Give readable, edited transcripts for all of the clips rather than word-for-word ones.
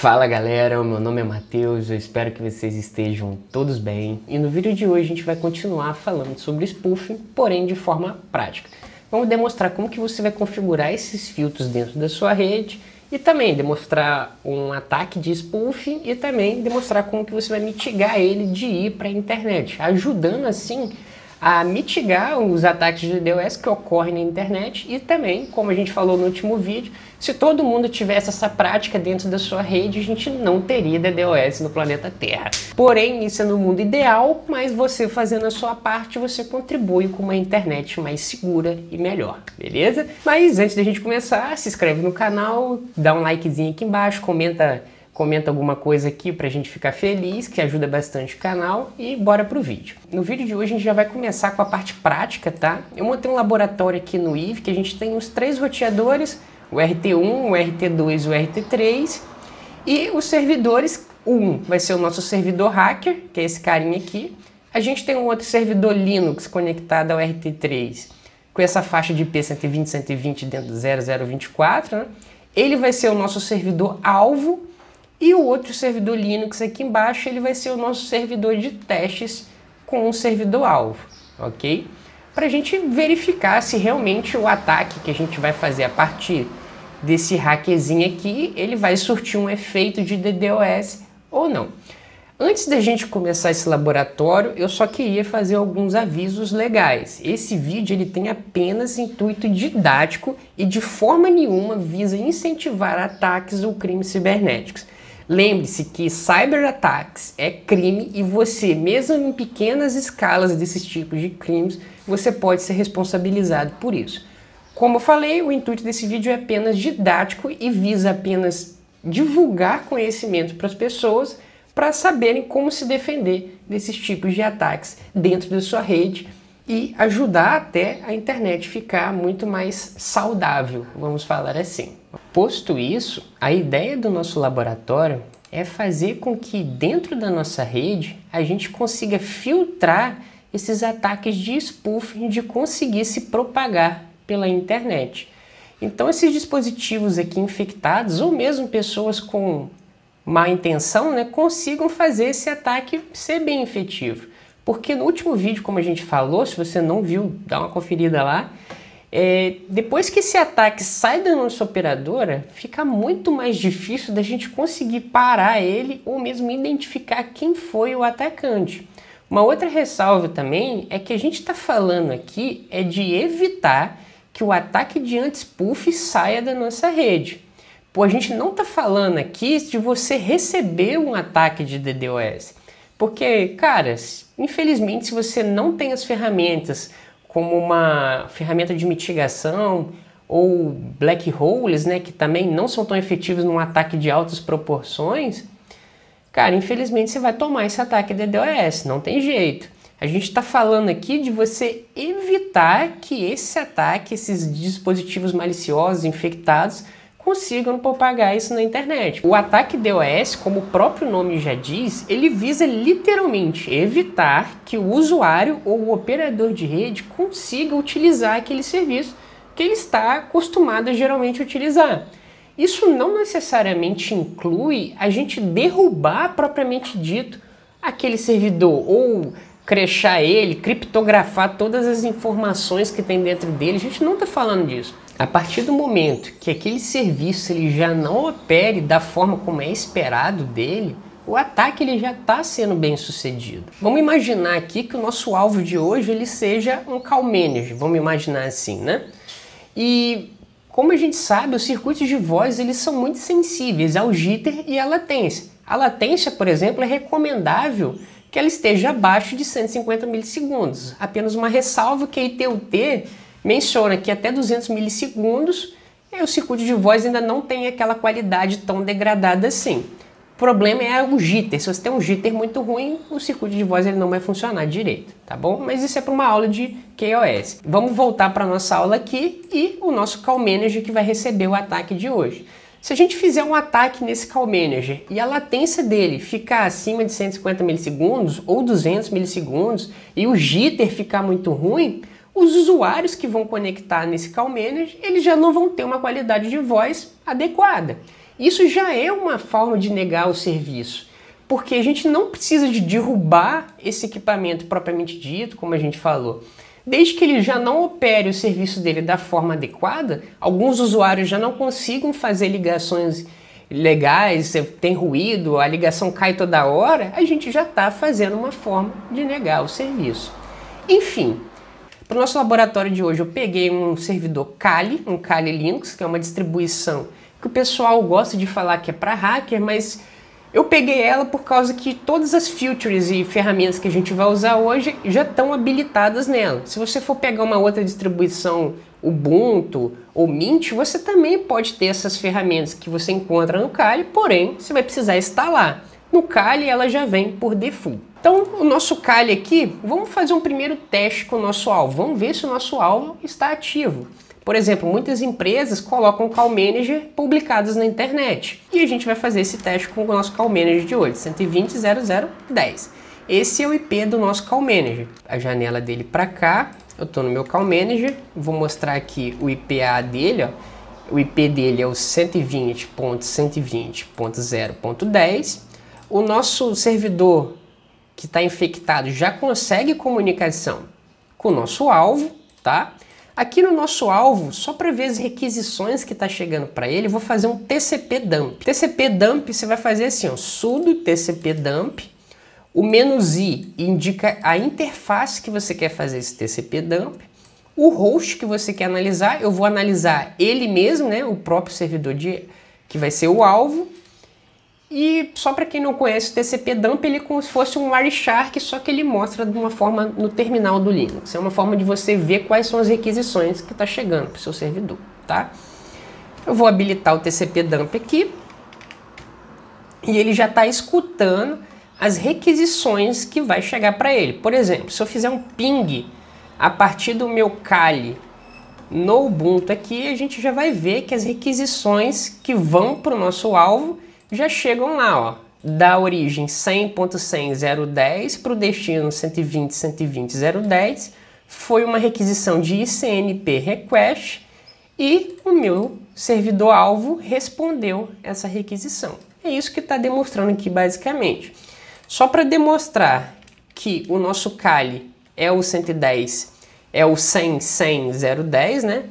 Fala galera, meu nome é Matheus, eu espero que vocês estejam todos bem e no vídeo de hoje a gente vai continuar falando sobre spoofing, porém de forma prática. Vamos demonstrar como que você vai configurar esses filtros dentro da sua rede e também demonstrar um ataque de spoofing e também demonstrar como que você vai mitigar ele de ir para a internet, ajudando assim a mitigar os ataques de DDoS que ocorrem na internet e também, como a gente falou no último vídeo, se todo mundo tivesse essa prática dentro da sua rede, a gente não teria DDoS no planeta Terra. Porém, isso é no mundo ideal, mas você fazendo a sua parte, você contribui com uma internet mais segura e melhor, beleza? Mas antes da gente começar, se inscreve no canal, dá um likezinho aqui embaixo, comenta alguma coisa aqui pra gente ficar feliz, que ajuda bastante o canal, e bora pro vídeo. No vídeo de hoje a gente já vai começar com a parte prática, tá? Eu montei um laboratório aqui no Eve, que a gente tem os 3 roteadores, o RT1, o RT2 e o RT3, e os servidores, um vai ser o nosso servidor hacker, que é esse carinha aqui. A gente tem um outro servidor Linux conectado ao RT3, com essa faixa de IP 120.120 dentro do 0024, né? Ele vai ser o nosso servidor alvo, e o outro servidor Linux aqui embaixo, ele vai ser o nosso servidor de testes com um servidor alvo, ok? Para a gente verificar se realmente o ataque que a gente vai fazer a partir desse hackerzinho aqui, ele vai surtir um efeito de DDoS ou não. Antes da gente começar esse laboratório, eu só queria fazer alguns avisos legais. Esse vídeo ele tem apenas intuito didático e de forma nenhuma visa incentivar ataques ou crimes cibernéticos. Lembre-se que cyberataques é crime e você, mesmo em pequenas escalas desses tipos de crimes, você pode ser responsabilizado por isso. Como eu falei, o intuito desse vídeo é apenas didático e visa apenas divulgar conhecimento para as pessoas para saberem como se defender desses tipos de ataques dentro da sua rede e ajudar até a internet ficar muito mais saudável, vamos falar assim. Posto isso, a ideia do nosso laboratório é fazer com que dentro da nossa rede a gente consiga filtrar esses ataques de spoofing, de conseguir se propagar pela internet. Então esses dispositivos aqui infectados, ou mesmo pessoas com má intenção, né, consigam fazer esse ataque ser bem efetivo. Porque no último vídeo, como a gente falou, se você não viu, dá uma conferida lá, depois que esse ataque sai da nossa operadora, fica muito mais difícil da gente conseguir parar ele ou mesmo identificar quem foi o atacante. Uma outra ressalva também é que a gente está falando aqui de evitar que o ataque de anti-spoof saia da nossa rede. Pô, a gente não está falando aqui de você receber um ataque de DDoS. Porque, cara, infelizmente, se você não tem as ferramentas como uma ferramenta de mitigação ou black holes, né, que também não são tão efetivos num ataque de altas proporções, cara, infelizmente você vai tomar esse ataque de DDoS, não tem jeito. A gente está falando aqui de você evitar que esse ataque, esses dispositivos maliciosos, infectados, consigam propagar isso na internet. O ataque DDoS, como o próprio nome já diz, ele visa literalmente evitar que o usuário ou o operador de rede consiga utilizar aquele serviço que ele está acostumado a geralmente utilizar. Isso não necessariamente inclui a gente derrubar propriamente dito aquele servidor ou crashar ele, criptografar todas as informações que tem dentro dele. A gente não está falando disso. A partir do momento que aquele serviço ele já não opere da forma como é esperado dele, o ataque ele já está sendo bem sucedido. Vamos imaginar aqui que o nosso alvo de hoje ele seja um call manager, vamos imaginar assim, né? E como a gente sabe, os circuitos de voz eles são muito sensíveis ao jitter e à latência. A latência, por exemplo, é recomendável que ela esteja abaixo de 150 milissegundos. Apenas uma ressalva que a ITU-T menciona que até 200 milissegundos o circuito de voz ainda não tem aquela qualidade tão degradada assim. O problema é o jitter. Se você tem um jitter muito ruim, o circuito de voz ele não vai funcionar direito, tá bom? Mas isso é para uma aula de QoS. Vamos voltar para a nossa aula aqui e o nosso call manager que vai receber o ataque de hoje. Se a gente fizer um ataque nesse call manager e a latência dele ficar acima de 150 milissegundos ou 200 milissegundos e o jitter ficar muito ruim, os usuários que vão conectar nesse call manager, eles já não vão ter uma qualidade de voz adequada. Isso já é uma forma de negar o serviço, porque a gente não precisa de derrubar esse equipamento propriamente dito, como a gente falou. Desde que ele já não opere o serviço dele da forma adequada, alguns usuários já não consigam fazer ligações legais, tem ruído, a ligação cai toda hora, a gente já está fazendo uma forma de negar o serviço. Enfim, para o nosso laboratório de hoje eu peguei um servidor Kali, um Kali Linux, que é uma distribuição que o pessoal gosta de falar que é para hacker, mas eu peguei ela por causa que todas as features e ferramentas que a gente vai usar hoje já estão habilitadas nela. Se você for pegar uma outra distribuição, Ubuntu ou Mint, você também pode ter essas ferramentas que você encontra no Kali, porém você vai precisar instalar. No Kali ela já vem por default. Então o nosso Kali aqui, vamos fazer um primeiro teste com o nosso alvo. Vamos ver se o nosso alvo está ativo. Por exemplo, muitas empresas colocam Call Manager publicados na internet. E a gente vai fazer esse teste com o nosso Call Manager de hoje, 120.00.10. Esse é o IP do nosso Call Manager. A janela dele para cá, eu estou no meu Call Manager, vou mostrar aqui o IPA dele, ó. O IP dele é o 120.120.0.10. O nosso servidor que está infectado já consegue comunicação com o nosso alvo, tá? Aqui no nosso alvo, só para ver as requisições que está chegando para ele, eu vou fazer um TCP dump. TCP dump você vai fazer assim, ó, sudo TCP dump. O "-i" indica a interface que você quer fazer esse TCP dump. O host que você quer analisar, eu vou analisar ele mesmo, né, o próprio servidor que vai ser o alvo. E só para quem não conhece o TCP dump, ele é como se fosse um Wireshark, só que ele mostra de uma forma no terminal do Linux. É uma forma de você ver quais são as requisições que está chegando para o seu servidor, tá? Eu vou habilitar o TCP dump aqui e ele já está escutando as requisições que vai chegar para ele. Por exemplo, se eu fizer um ping a partir do meu Kali no Ubuntu aqui, a gente já vai ver que as requisições que vão para o nosso alvo já chegam lá, ó, da origem 100.100.0.10 para o destino 120.120.0.10, foi uma requisição de ICMP request e o meu servidor-alvo respondeu essa requisição. É isso que está demonstrando aqui basicamente. Só para demonstrar que o nosso Kali é o 110, é o 100.100.0.10, né?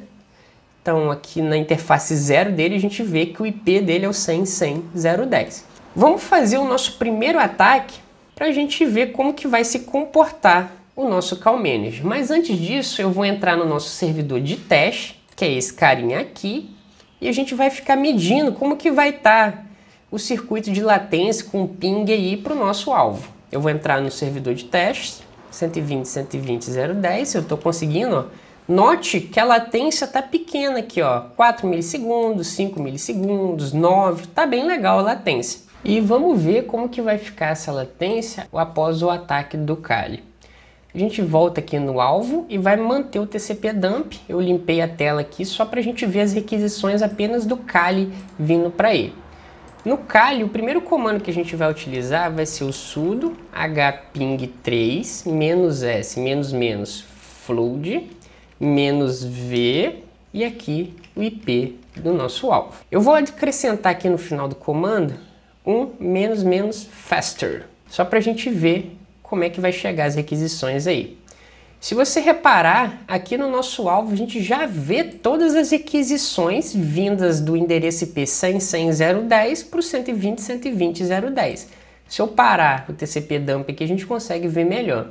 Então aqui na interface 0 dele a gente vê que o IP dele é o 100.100.0.10. Vamos fazer o nosso primeiro ataque para a gente ver como que vai se comportar o nosso Call Manager. Mas antes disso eu vou entrar no nosso servidor de teste, que é esse carinha aqui, e a gente vai ficar medindo como que vai estar o circuito de latência com o ping aí para o nosso alvo. Eu vou entrar no servidor de testes, 120.120.0.10, eu estou conseguindo, ó. Note que a latência está pequena aqui, ó, 4 milissegundos, 5 milissegundos, 9, tá bem legal a latência. E vamos ver como que vai ficar essa latência após o ataque do Kali. A gente volta aqui no alvo e vai manter o TCP dump. Eu limpei a tela aqui só para a gente ver as requisições apenas do Kali vindo para ele. No Kali, o primeiro comando que a gente vai utilizar vai ser o sudo hping3 -s -flood -v e aqui o IP do nosso alvo. Eu vou acrescentar aqui no final do comando um "-faster", só para a gente ver como é que vai chegar as requisições aí. Se você reparar, aqui no nosso alvo a gente já vê todas as requisições vindas do endereço IP 100.100.0.10 para o 120.120.0.10. Se eu parar o TCP dump aqui, a gente consegue ver melhor.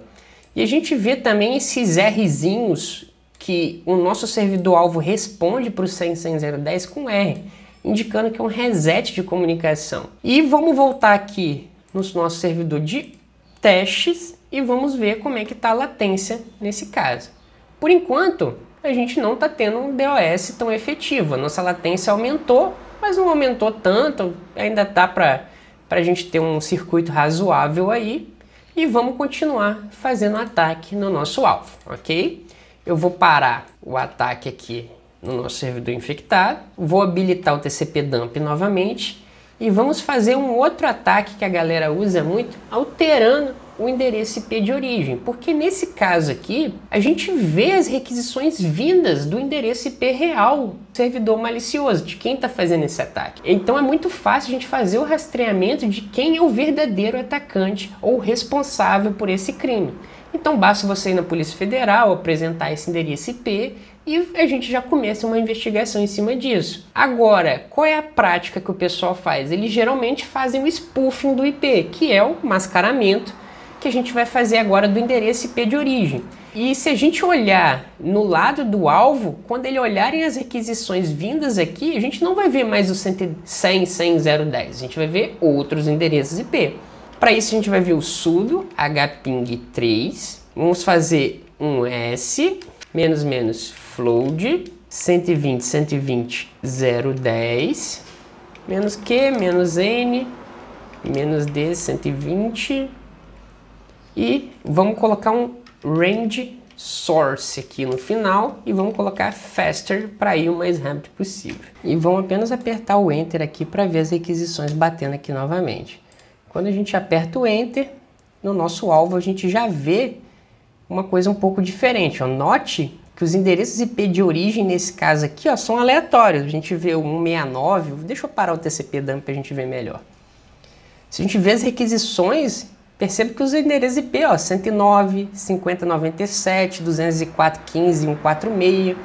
E a gente vê também esses Rzinhos que o nosso servidor-alvo responde para o 100.100.0.10 com R, indicando que é um reset de comunicação. E vamos voltar aqui no nosso servidor de testes e vamos ver como é que está a latência nesse caso. Por enquanto, a gente não está tendo um DOS tão efetivo. A nossa latência aumentou, mas não aumentou tanto, ainda dá para a gente ter um circuito razoável aí. E vamos continuar fazendo ataque no nosso alvo, ok? Eu vou parar o ataque aqui no nosso servidor infectado, vou habilitar o TCP dump novamente e vamos fazer um outro ataque que a galera usa muito, alterando o endereço IP de origem, porque nesse caso aqui, a gente vê as requisições vindas do endereço IP real do servidor malicioso, de quem está fazendo esse ataque. Então é muito fácil a gente fazer o rastreamento de quem é o verdadeiro atacante ou responsável por esse crime. Então basta você ir na Polícia Federal, apresentar esse endereço IP e a gente já começa uma investigação em cima disso. Agora, qual é a prática que o pessoal faz? Eles geralmente fazem o spoofing do IP, que é o mascaramento que a gente vai fazer agora do endereço IP de origem. E se a gente olhar no lado do alvo, quando ele olharem as requisições vindas aqui, a gente não vai ver mais o 100, 100, 010, a gente vai ver outros endereços IP. Para isso a gente vai ver o sudo hping3, vamos fazer um s flood 120.120.010 -q -n -d 120 e vamos colocar um range source aqui no final e vamos colocar faster para ir o mais rápido possível. E vamos apenas apertar o enter aqui para ver as requisições batendo aqui novamente. Quando a gente aperta o enter, no nosso alvo a gente já vê uma coisa um pouco diferente. Ó. Note que os endereços IP de origem nesse caso aqui ó, são aleatórios. A gente vê o 169, deixa eu parar o TCP dump para a gente ver melhor. Se a gente vê as requisições, perceba que os endereços IP, ó, 109, 5097, 204.15, 146,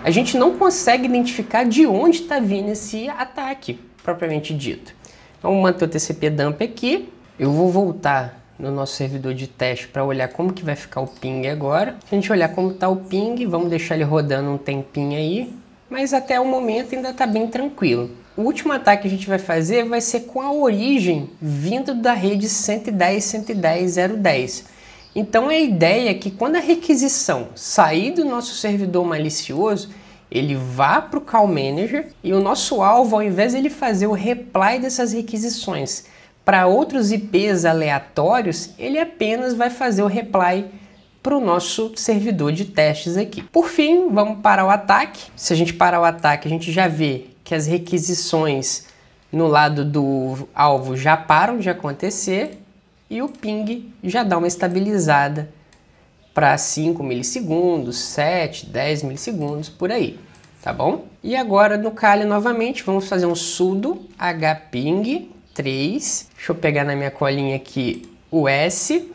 a gente não consegue identificar de onde está vindo esse ataque, propriamente dito. Vamos manter o TCP dump aqui. Eu vou voltar no nosso servidor de teste para olhar como que vai ficar o ping agora. Se a gente olhar como está o ping, vamos deixar ele rodando um tempinho aí, mas até o momento ainda está bem tranquilo. O último ataque que a gente vai fazer vai ser com a origem vindo da rede 110.110.010. Então a ideia é que quando a requisição sair do nosso servidor malicioso, ele vá para o Call Manager e o nosso alvo, ao invés de ele fazer o reply dessas requisições para outros IPs aleatórios, ele apenas vai fazer o reply para o nosso servidor de testes aqui. Por fim, vamos parar o ataque. Se a gente parar o ataque, a gente já vê que as requisições no lado do alvo já param de acontecer e o ping já dá uma estabilizada para 5 milissegundos, 7, 10 milissegundos, por aí, tá bom? E agora no Kali novamente, vamos fazer um sudo hping3, deixa eu pegar na minha colinha aqui o s,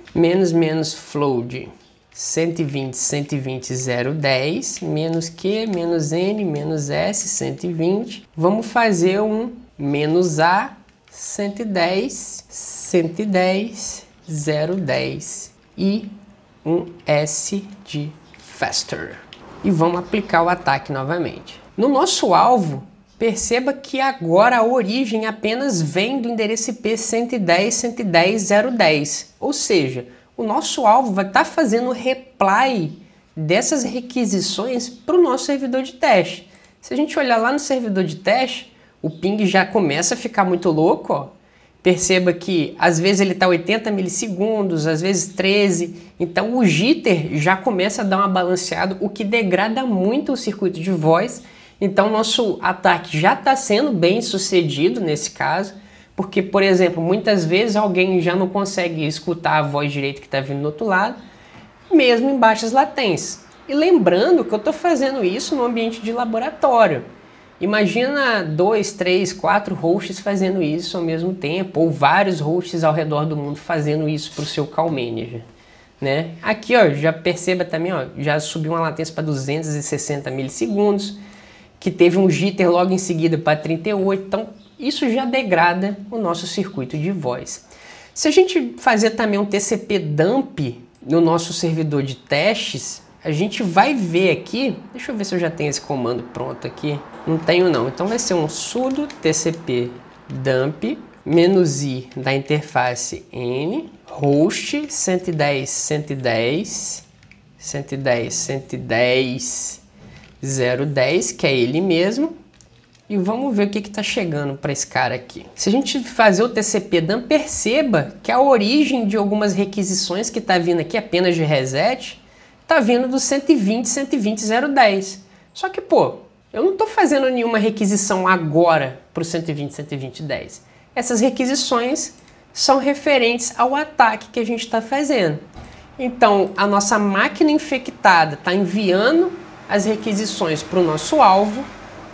flood 120.120.010, -q, -n, -s, 120. Vamos fazer um -a 110.110.010 e um S de faster. E vamos aplicar o ataque novamente. No nosso alvo, perceba que agora a origem apenas vem do endereço IP 110.110.010. Ou seja, o nosso alvo vai estar fazendo o reply dessas requisições para o nosso servidor de teste. Se a gente olhar lá no servidor de teste, o ping já começa a ficar muito louco, ó. Perceba que às vezes ele está 80 milissegundos, às vezes 13, então o jitter já começa a dar uma balanceada, o que degrada muito o circuito de voz. Então nosso ataque já está sendo bem sucedido nesse caso, porque, por exemplo, muitas vezes alguém já não consegue escutar a voz direito que está vindo do outro lado, mesmo em baixas latências. E lembrando que eu estou fazendo isso no ambiente de laboratório. Imagina 2, 3, 4 hosts fazendo isso ao mesmo tempo, ou vários hosts ao redor do mundo fazendo isso para o seu Call Manager, né? Aqui, ó, já perceba também, ó, já subiu uma latência para 260 milissegundos, que teve um jitter logo em seguida para 38, então isso já degrada o nosso circuito de voz. Se a gente fazer também um TCP dump no nosso servidor de testes, a gente vai ver aqui, deixa eu ver se eu já tenho esse comando pronto aqui, não tenho não, então vai ser um sudo tcp dump -i da interface n, host 110.110.110.010, que é ele mesmo, e vamos ver o que está chegando para esse cara aqui. Se a gente fazer o TCP dump, perceba que a origem de algumas requisições que está vindo aqui apenas de reset, tá vindo do 120.120.010. Só que, pô, eu não tô fazendo nenhuma requisição agora pro 120.120.10. Essas requisições são referentes ao ataque que a gente está fazendo. Então, a nossa máquina infectada está enviando as requisições para o nosso alvo.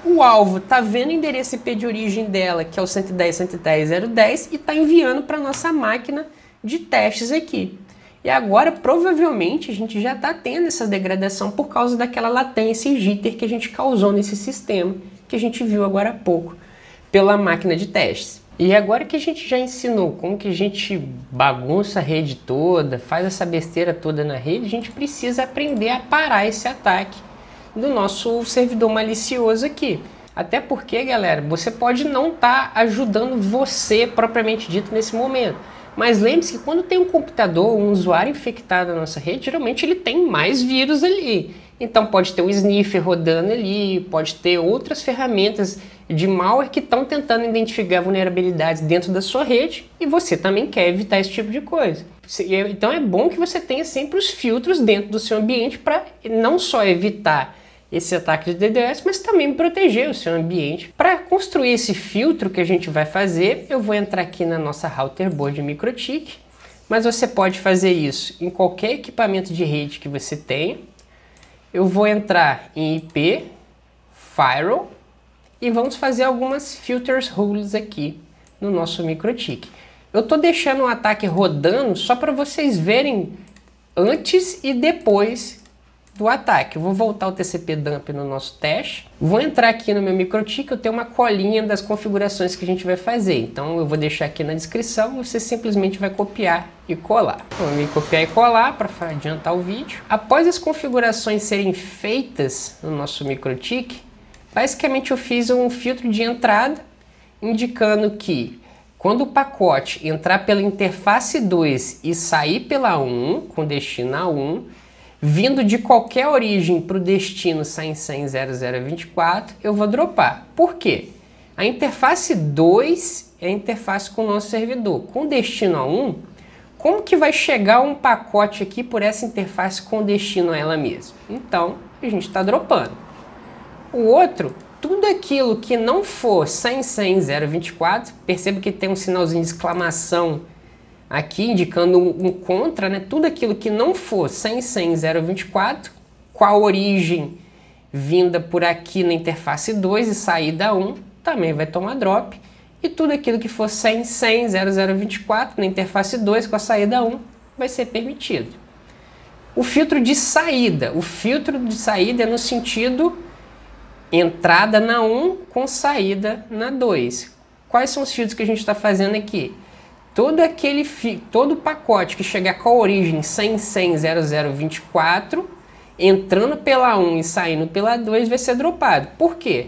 O alvo está vendo o endereço IP de origem dela, que é o 110.110.010, e está enviando para a nossa máquina de testes aqui. E agora, provavelmente, a gente já está tendo essa degradação por causa daquela latência e jitter que a gente causou nesse sistema, que a gente viu agora há pouco, pela máquina de testes. E agora que a gente já ensinou como que a gente bagunça a rede toda, faz essa besteira toda na rede, a gente precisa aprender a parar esse ataque do nosso servidor malicioso aqui. Até porque, galera, você pode não estar ajudando você propriamente dito nesse momento. Mas lembre-se que quando tem um computador, um usuário infectado na nossa rede, geralmente ele tem mais vírus ali. Então pode ter um sniffer rodando ali, pode ter outras ferramentas de malware que estão tentando identificar vulnerabilidades dentro da sua rede e você também quer evitar esse tipo de coisa. Então é bom que você tenha sempre os filtros dentro do seu ambiente para não só evitar esse ataque de DDoS, mas também proteger o seu ambiente. Para construir esse filtro que a gente vai fazer, eu vou entrar aqui na nossa router board MikroTik, mas você pode fazer isso em qualquer equipamento de rede que você tenha. Eu vou entrar em IP, Firewall, e vamos fazer algumas filters rules aqui no nosso MikroTik. Eu estou deixando o ataque rodando só para vocês verem antes e depois do ataque. Eu vou voltar o TCP dump no nosso teste. Vou entrar aqui no meu MikroTik, eu tenho uma colinha das configurações que a gente vai fazer. Então eu vou deixar aqui na descrição, você simplesmente vai copiar e colar. Então, eu vou copiar e colar para adiantar o vídeo. Após as configurações serem feitas no nosso MikroTik, basicamente eu fiz um filtro de entrada, indicando que quando o pacote entrar pela interface 2 e sair pela 1, com destino a 1, vindo de qualquer origem para o destino 100.100.0.024, eu vou dropar. Por quê? A interface 2 é a interface com o nosso servidor. Com destino a 1, como que vai chegar um pacote aqui por essa interface com destino a ela mesma? Então, a gente está dropando. O outro, tudo aquilo que não for 100.100.0.24, perceba que tem um sinalzinho de exclamação aqui indicando um contra, né? Tudo aquilo que não for 100.100.0.24, com a origem vinda por aqui na interface 2 e saída 1, também vai tomar drop. E tudo aquilo que for 100.100.0.024 na interface 2 com a saída 1 vai ser permitido. O filtro de saída é no sentido entrada na 1 com saída na 2. Quais são os filtros que a gente está fazendo aqui? Todo pacote que chegar com a origem 100.100.0.024, entrando pela 1 e saindo pela 2, vai ser dropado. Por quê?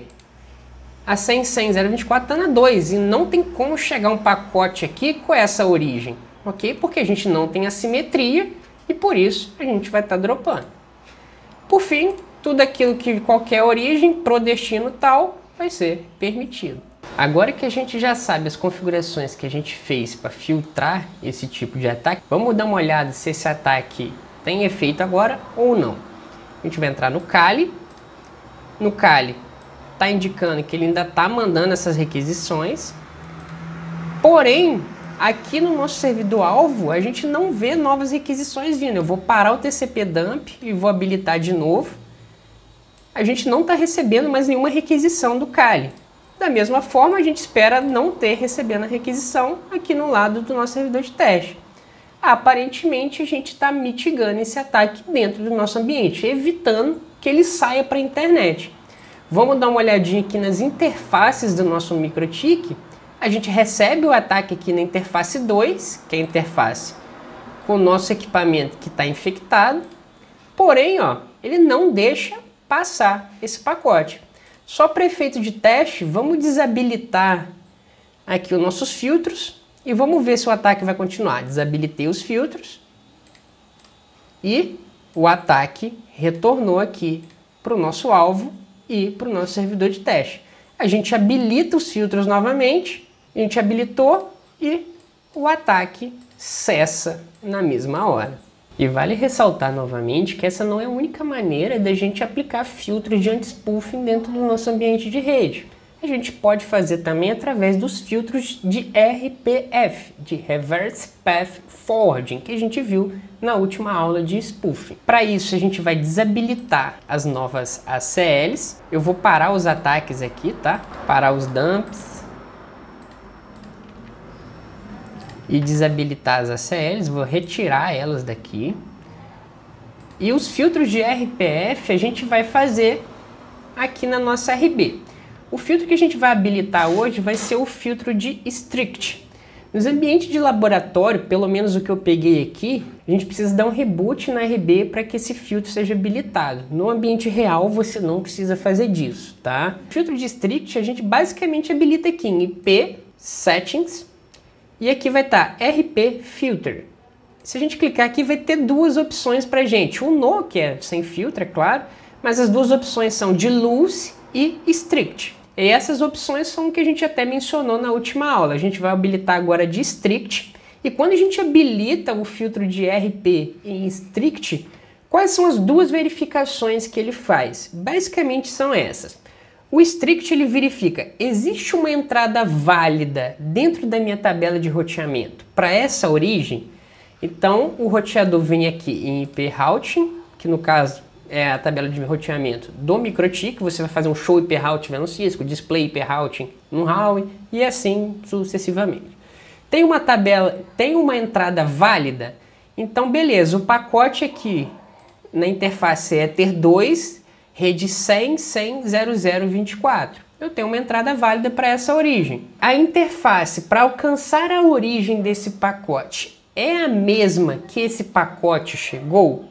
A 100.100.0.24 está na 2 e não tem como chegar um pacote aqui com essa origem, ok? Porque a gente não tem assimetria e por isso a gente vai estar dropando. Por fim, tudo aquilo que qualquer origem pro destino tal vai ser permitido. Agora que a gente já sabe as configurações que a gente fez para filtrar esse tipo de ataque, vamos dar uma olhada se esse ataque tem efeito agora ou não. A gente vai entrar no Kali. No Kali está indicando que ele ainda está mandando essas requisições. Porém, aqui no nosso servidor alvo, a gente não vê novas requisições vindo. Eu vou parar o TCP dump e vou habilitar de novo. A gente não está recebendo mais nenhuma requisição do Kali. Da mesma forma, a gente espera não ter recebendo a requisição aqui no lado do nosso servidor de teste. Aparentemente, a gente está mitigando esse ataque dentro do nosso ambiente, evitando que ele saia para a internet. Vamos dar uma olhadinha aqui nas interfaces do nosso MikroTik. A gente recebe o ataque aqui na interface 2, que é a interface com o nosso equipamento que está infectado. Porém, ele não deixa passar esse pacote. Só para efeito de teste, vamos desabilitar aqui os nossos filtros e vamos ver se o ataque vai continuar. Desabilitei os filtros e o ataque retornou aqui para o nosso alvo e para o nosso servidor de teste. A gente habilita os filtros novamente, a gente habilitou e o ataque cessa na mesma hora. E vale ressaltar novamente que essa não é a única maneira da gente aplicar filtros de anti-spoofing dentro do nosso ambiente de rede. a gente pode fazer também através dos filtros de RPF, de Reverse Path Forwarding, que a gente viu na última aula de spoofing. Para isso, a gente vai desabilitar as novas ACLs. Eu vou parar os ataques aqui, tá? Parar os dumps. E desabilitar as ACLs, vou retirar elas daqui. E os filtros de RPF a gente vai fazer aqui na nossa RB. O filtro que a gente vai habilitar hoje vai ser o filtro de Strict. Nos ambientes de laboratório, pelo menos o que eu peguei aqui, a gente precisa dar um reboot na RB para que esse filtro seja habilitado. No ambiente real você não precisa fazer disso, tá? O filtro de Strict a gente basicamente habilita aqui em IP, Settings, e aqui vai estar RP Filter. Se a gente clicar aqui vai ter duas opções para a gente. Um No, que é sem filtro, é claro, mas as duas opções são de Loose e Strict. E essas opções são o que a gente até mencionou na última aula. A gente vai habilitar agora de Strict. E quando a gente habilita o filtro de RP em Strict, quais são as duas verificações que ele faz? Basicamente são essas. O Strict ele verifica, existe uma entrada válida dentro da minha tabela de roteamento para essa origem? Então o roteador vem aqui em IP Routing, que no caso é a tabela de roteamento do MikroTik, você vai fazer um show IP Routing no Cisco, display IP Routing no Huawei e assim sucessivamente. Tem uma tabela, tem uma entrada válida, então beleza, o pacote aqui na interface é Ether 2, rede 100, 100, 0024. Eu tenho uma entrada válida para essa origem. A interface para alcançar a origem desse pacote é a mesma que esse pacote chegou?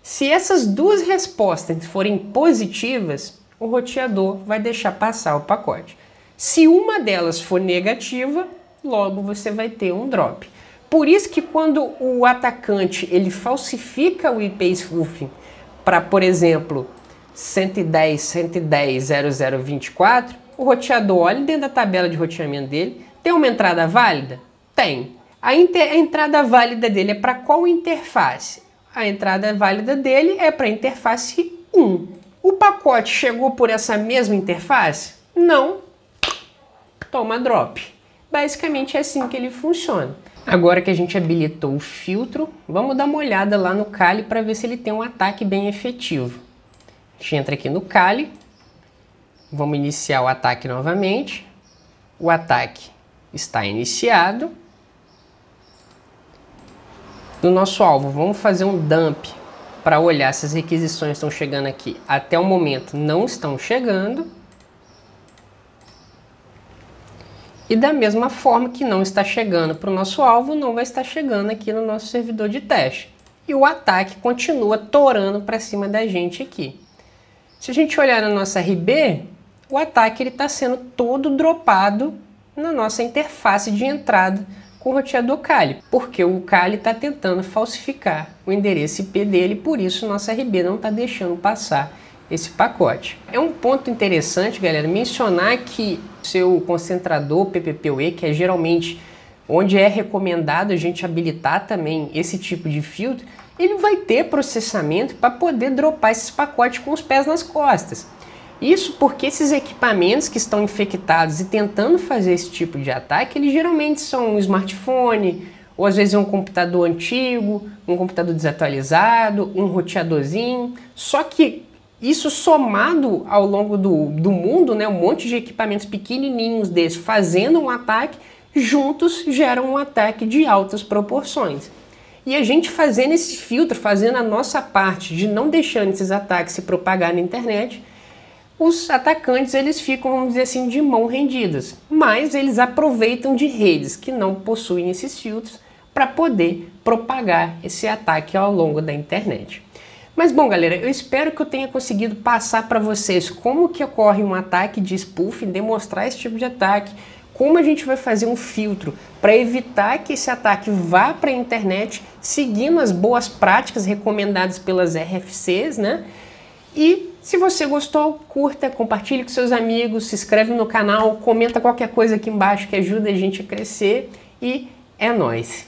Se essas duas respostas forem positivas, o roteador vai deixar passar o pacote. Se uma delas for negativa, logo você vai ter um drop. Por isso que quando o atacante ele falsifica o IP spoofing para, por exemplo, 110.110.0024, o roteador olha dentro da tabela de roteamento dele, tem uma entrada válida? Tem. A entrada válida dele é para qual interface? A entrada válida dele é para a interface 1. O pacote chegou por essa mesma interface? Não. Toma drop. Basicamente é assim que ele funciona. Agora que a gente habilitou o filtro, vamos dar uma olhada lá no Kali para ver se ele tem um ataque bem efetivo. A gente entra aqui no Kali, vamos iniciar o ataque novamente. O ataque está iniciado. No nosso alvo, vamos fazer um dump para olhar se as requisições estão chegando aqui. Até o momento não estão chegando. E da mesma forma que não está chegando para o nosso alvo, não vai estar chegando aqui no nosso servidor de teste. E o ataque continua torando para cima da gente aqui. Se a gente olhar na nossa RB, o ataque está sendo todo dropado na nossa interface de entrada com o roteador Kali, porque o Kali está tentando falsificar o endereço IP dele, por isso nossa RB não está deixando passar esse pacote. É um ponto interessante, galera, mencionar que seu concentrador PPPoE, que é geralmente onde é recomendado a gente habilitar também esse tipo de filtro, ele vai ter processamento para poder dropar esses pacotes com os pés nas costas. Isso porque esses equipamentos que estão infectados e tentando fazer esse tipo de ataque, eles geralmente são um smartphone, ou às vezes um computador antigo, um computador desatualizado, um roteadorzinho. Só que isso somado ao longo do mundo, né, um monte de equipamentos pequenininhos desses fazendo um ataque, juntos geram um ataque de altas proporções. E a gente fazendo esse filtro, fazendo a nossa parte de não deixando esses ataques se propagar na internet, os atacantes eles ficam, vamos dizer assim, de mão rendidas, mas eles aproveitam de redes que não possuem esses filtros para poder propagar esse ataque ao longo da internet. Mas bom, galera, eu espero que eu tenha conseguido passar para vocês como que ocorre um ataque de spoofing, demonstrar esse tipo de ataque, como a gente vai fazer um filtro para evitar que esse ataque vá para a internet, seguindo as boas práticas recomendadas pelas RFCs, né? E se você gostou, curta, compartilhe com seus amigos, se inscreve no canal, comenta qualquer coisa aqui embaixo que ajuda a gente a crescer e é nóis!